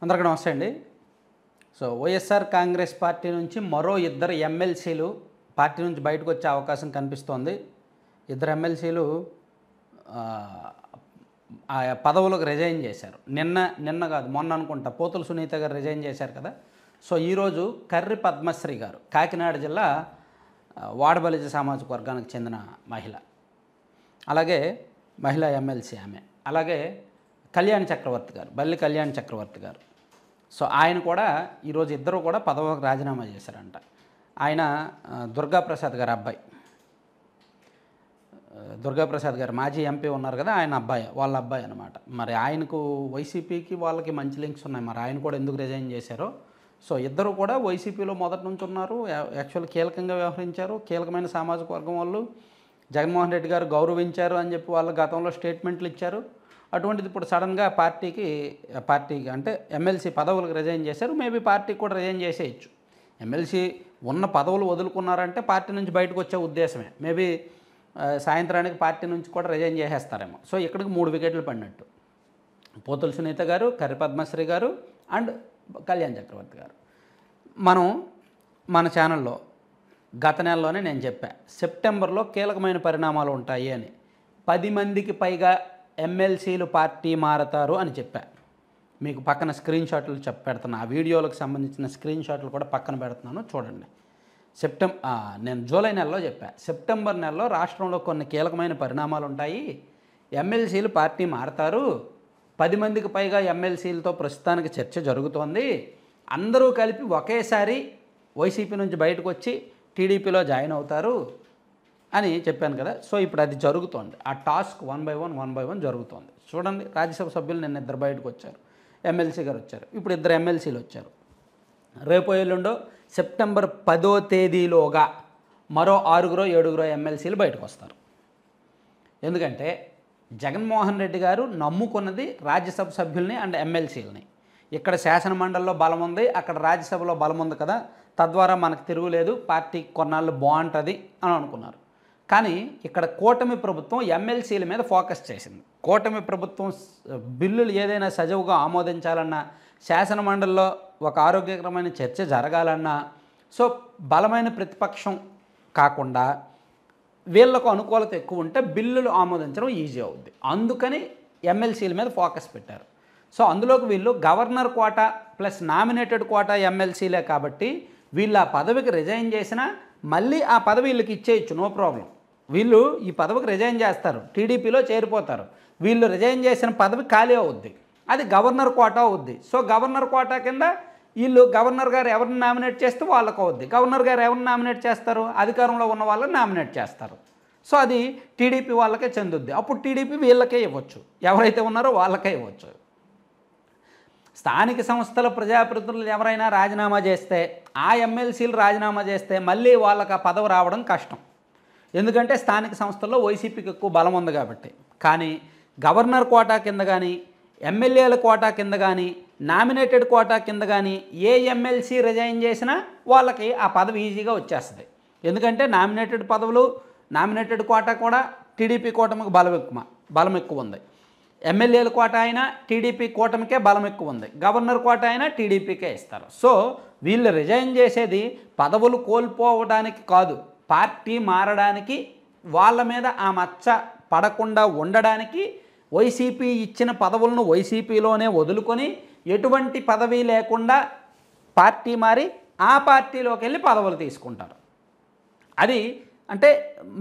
అందరికీ నమస్తే అండి. సో వైఎస్ఆర్ కాంగ్రెస్ పార్టీ నుంచి మరో ఇద్దరు ఎమ్మెల్సీలు పార్టీ నుంచి బయటకు వచ్చే అవకాశం కనిపిస్తోంది. ఇద్దరు ఎమ్మెల్సీలు ఆ పదవులకు రిజైన్ చేశారు. నిన్న కాదు మొన్న అనుకుంటా పోతుల సునీత గారు రిజైన్ చేశారు కదా. సో ఈరోజు కర్రి పద్మశ్రీ గారు కాకినాడ జిల్లా వాడబలిజ సామాజిక వర్గానికి చెందిన మహిళ, అలాగే మహిళా ఎమ్మెల్సీ ఆమె, అలాగే కళ్యాణ్ చక్రవర్తి గారు, బల్లి కళ్యాణ్ చక్రవర్తి గారు. సో ఆయన కూడా ఈరోజు ఇద్దరు కూడా పదవులకు రాజీనామా చేశారంట. ఆయన దుర్గాప్రసాద్ గారి అబ్బాయి, దుర్గాప్రసాద్ గారు మాజీ ఎంపీ ఉన్నారు కదా, ఆయన అబ్బాయి, వాళ్ళ అబ్బాయి అనమాట. మరి ఆయనకు వైసీపీకి వాళ్ళకి మంచి లింక్స్ ఉన్నాయి. మరి ఆయన కూడా ఎందుకు రిజైన్ చేశారో. సో ఇద్దరు కూడా వైసీపీలో మొదటి నుంచి ఉన్నారు, యాక్చువల్ కీలకంగా వ్యవహరించారు. కీలకమైన సామాజిక వర్గం వాళ్ళు జగన్మోహన్ రెడ్డి గారు గౌరవించారు అని చెప్పి వాళ్ళు గతంలో స్టేట్మెంట్లు ఇచ్చారు. అటువంటిది ఇప్పుడు సడన్గా పార్టీకి అంటే ఎమ్మెల్సీ పదవులకు రిజైన్ చేశారు. మేబీ పార్టీకి కూడా రిజైన్ చేసేయచ్చు. ఎమ్మెల్సీ ఉన్న పదవులు వదులుకున్నారంటే పార్టీ నుంచి బయటకు వచ్చే ఉద్దేశమే. మేబీ సాయంత్రానికి పార్టీ నుంచి కూడా రిజైన్ చేసేస్తారేమో. సో ఇక్కడికి 3 వికెట్లు పడినట్టు. పోతుల సునీత గారు, కర్రి పద్మశ్రీ గారు అండ్ కళ్యాణ్ చక్రవర్తి గారు. మన ఛానల్లో గత నెలలోనే నేను చెప్పా, సెప్టెంబర్లో కీలకమైన పరిణామాలు ఉంటాయి అని. 10 మందికి పైగా ఎమ్మెల్సీలు పార్టీ మారతారు అని చెప్పా. మీకు పక్కన స్క్రీన్ షాట్లు పెడుతున్నా, ఆ వీడియోలకు సంబంధించిన స్క్రీన్ షాట్లు కూడా పక్కన పెడుతున్నాను, చూడండి. నేను జూలై నెలలో చెప్పా, సెప్టెంబర్ నెలలో రాష్ట్రంలో కొన్ని కీలకమైన పరిణామాలు ఉంటాయి, ఎమ్మెల్సీలు పార్టీ మారతారు, 10 మందికి పైగా ఎమ్మెల్సీలతో ప్రస్తుతానికి చర్చ జరుగుతోంది, అందరూ కలిపి ఒకేసారి వైసీపీ నుంచి బయటకు వచ్చి టీడీపీలో జాయిన్ అవుతారు అని చెప్పాను కదా. సో ఇప్పుడు అది జరుగుతోంది. ఆ టాస్క్ 1 by 1 జరుగుతోంది. చూడండి, రాజ్యసభ సభ్యులు నిన్న 2 బయటకు వచ్చారు, ఎమ్మెల్సీ గారు వచ్చారు, ఇప్పుడు 2 ఎమ్మెల్సీలు వచ్చారు. రేపు ఎల్లుండో సెప్టెంబర్ 10వ తేదీలోగా మరో 6-7 ఎమ్మెల్సీలు బయటకు వస్తారు. ఎందుకంటే జగన్మోహన్ రెడ్డి గారు నమ్ముకున్నది రాజ్యసభ సభ్యుల్ని అండ్ ఎమ్మెల్సీలని. ఇక్కడ శాసనమండలిలో బలం ఉంది, అక్కడ రాజ్యసభలో బలం ఉంది కదా, తద్వారా మనకు తిరుగులేదు, పార్టీ కొన్నాళ్ళు బాగుంటుంది అని అనుకున్నారు. కానీ ఇక్కడ కూటమి ప్రభుత్వం ఎమ్మెల్సీల మీద ఫోకస్ చేసింది. కూటమి ప్రభుత్వం బిల్లులు ఏదైనా సజావుగా ఆమోదించాలన్నా, శాసనమండలిలో ఒక ఆరోగ్యకరమైన చర్చ జరగాలన్నా, సో బలమైన ప్రతిపక్షం కాకుండా వీళ్ళకు అనుకూలత ఎక్కువ ఉంటే బిల్లులు ఆమోదించడం ఈజీ అవుద్ది. అందుకని ఎమ్మెల్సీల మీద ఫోకస్ పెట్టారు. సో అందులోకి వీళ్ళు governor quota plus nominated quota ఎమ్మెల్సీలే కాబట్టి వీళ్ళు ఆ పదవికి రిజైన్ చేసినా మళ్ళీ ఆ పదవి వీళ్ళకి ఇచ్చేయచ్చు, నో ప్రాబ్లం. వీళ్ళు ఈ పదవికి రిజైన్ చేస్తారు, టీడీపీలో చేరిపోతారు, వీళ్ళు రిజైన్ చేసిన పదవి ఖాళీ అవుద్ది, అది గవర్నర్ కోటా అవుద్ది. సో గవర్నర్ కోటా కింద వీళ్ళు గవర్నర్ గారు ఎవరిని నామినేట్ చేస్తే వాళ్ళకు అవుద్ది. గవర్నర్ గారు ఎవరిని నామినేట్ చేస్తారు? అధికారంలో ఉన్న వాళ్ళని నామినేట్ చేస్తారు. సో అది టీడీపీ వాళ్ళకే చెందుద్ది. అప్పుడు టీడీపీ వీళ్ళకే ఇవ్వచ్చు, ఎవరైతే ఉన్నారో వాళ్ళకే ఇవ్వచ్చు. స్థానిక సంస్థల ప్రజాప్రతినిధులు ఎవరైనా రాజీనామా చేస్తే, ఆ ఎమ్మెల్సీలు రాజీనామా చేస్తే మళ్ళీ వాళ్ళకి ఆ పదవి రావడం కష్టం. ఎందుకంటే స్థానిక సంస్థల్లో వైసీపీకి ఎక్కువ బలం ఉంది కాబట్టి. కానీ గవర్నర్ కోటా కింద కానీ, ఎమ్మెల్యేల కోటా కింద కానీ, నామినేటెడ్ కోటా కింద కానీ ఏ ఎమ్మెల్సీ రిజైన్ చేసినా వాళ్ళకి ఆ పదవి ఈజీగా వచ్చేస్తుంది. ఎందుకంటే నామినేటెడ్ కోటా కూడా టీడీపీ కూటమికి బలం ఎక్కువ ఉంది. ఎమ్మెల్యేల కోట అయినా టీడీపీ కూటమికే బలం ఎక్కువ ఉంది. గవర్నర్ కోట అయినా టీడీపీకే ఇస్తారు. సో వీళ్ళు రిజైన్ చేసేది పదవులు కోల్పోవడానికి కాదు, పార్టీ మారడానికి, వాళ్ళ మీద ఆ మచ్చ పడకుండా ఉండడానికి, వైసీపీ ఇచ్చిన పదవులను వైసీపీలోనే వదులుకొని ఎటువంటి పదవి లేకుండా పార్టీ మారి ఆ పార్టీలోకి వెళ్ళి పదవులు తీసుకుంటారు. అది అంటే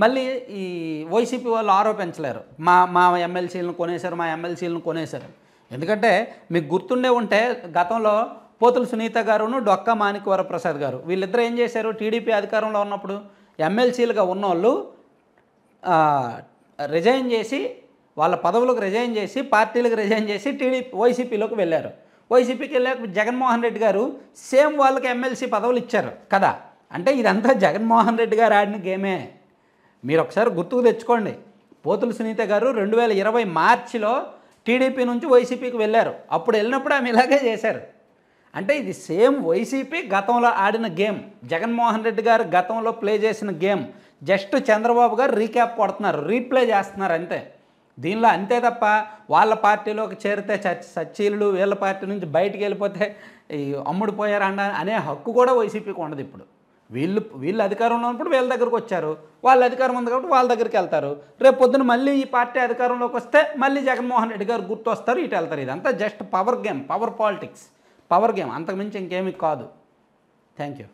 మళ్ళీ ఈ వైసీపీ వాళ్ళు ఆరోపించలేరు, మా ఎమ్మెల్సీలను కొనేశారు. ఎందుకంటే మీకు గుర్తుండే ఉంటే గతంలో పోతుల సునీత గారును డొక్కా మాణిక్య వరప్రసాద్ గారు వీళ్ళిద్దరూ ఏం చేశారు? టీడీపీ అధికారంలో ఉన్నప్పుడు ఎమ్మెల్సీలుగా ఉన్నోళ్ళు రిజైన్ చేసి, వాళ్ళ పదవులకు రిజైన్ చేసి, పార్టీలకు రిజైన్ చేసి వైసీపీలోకి వెళ్ళారు. వైసీపీకి వెళ్ళాక జగన్మోహన్ రెడ్డి గారు సేమ్ వాళ్ళకి ఎమ్మెల్సీ పదవులు ఇచ్చారు కదా. అంటే ఇదంతా జగన్మోహన్ రెడ్డి గారు ఆడిన గేమే. మీరు ఒకసారి గుర్తుకు తెచ్చుకోండి. పోతుల సునీత గారు 2020 మార్చిలో టీడీపీ నుంచి వైసీపీకి వెళ్ళారు. అప్పుడు వెళ్ళినప్పుడు ఆమె ఇలాగే చేశారు. అంటే ఇది సేమ్ వైసీపీ గతంలో ఆడిన గేమ్, జగన్మోహన్ రెడ్డి గారు గతంలో ప్లే చేసిన గేమ్. జస్ట్ చంద్రబాబు గారు రీక్యాప్ కొడుతున్నారు, రీప్లే చేస్తున్నారు అంతే. దీనిలో అంతే తప్ప వాళ్ళ పార్టీలోకి చేరితే సచ్చీలుడు వీళ్ళ పార్టీ నుంచి బయటికి వెళ్ళిపోతే ఈ అమ్ముడు పోయారండ అనే హక్కు కూడా వైసీపీకి ఉండదు ఇప్పుడు. వీళ్ళు అధికారంలో ఉన్నప్పుడు వీళ్ళ దగ్గరకు వచ్చారు, వాళ్ళ అధికారం ఉంది కాబట్టి వాళ్ళ దగ్గరికి వెళ్తారు. రేపు పొద్దున మళ్ళీ ఈ పార్టీ అధికారంలోకి వస్తే మళ్ళీ జగన్మోహన్ రెడ్డి గారు గుర్తు వస్తారు, ఇటు వెళ్తారు. ఇదంతా just power game, power politics, power game, అంతకుమించి ఇంకేమీ కాదు. Thank you.